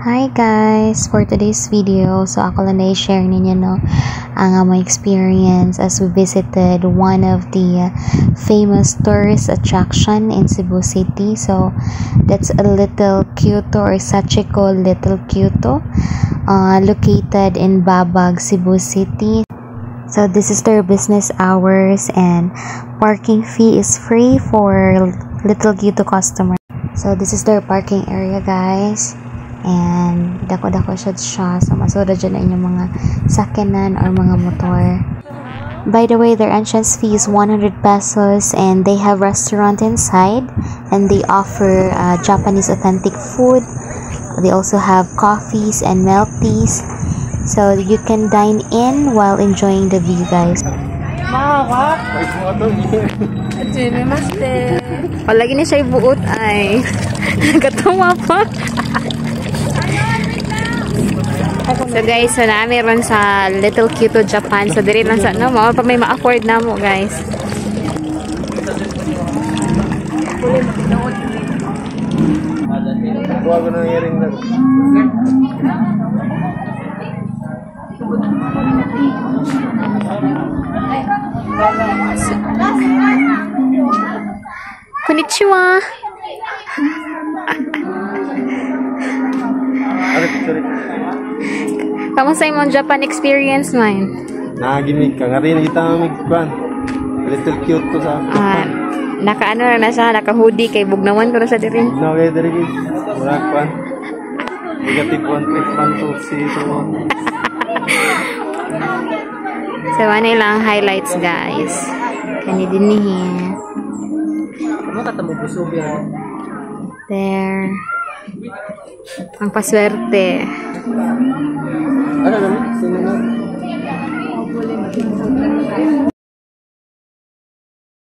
Hi guys! For today's video, so ako lang na-share ninyo ang my experience as we visited one of the famous tourist attraction in Cebu City. So that's a Little Kyoto or Sachiko Little Kyoto, located in Babag, Cebu City. So this is their business hours and parking fee is free for Little Kyoto customers. So this is their parking area guys. And dako-dako siya so masoda dyan na inyong mga sakyanan or mga motor. By the way, their entrance fee is 100 pesos and they have restaurant inside and they offer Japanese authentic food. They also have coffees and milk teas, so you can dine in while enjoying the view guys. Palagi ni siya ibuot ay nagkatawa pa. So guys, so meron sa Little Kyoto, Japan. So diri lang sa mo pa may ma-afford na mo guys. Konnichiwa. Kamusta imong Japan experience man? Nagimik ka nga rin kita magkuan. Little Kyoto sa Japan. Naka-ano na siya, naka-hoodie kay bugnawan ko na siya diri. No, kay diri guys. Mura kuan. Negative 1 trip man to see so. So ano lang highlights guys. Kani din ni. Ano ka tamo busog yan? There. Ang paswerte. Ano naman? Sino na?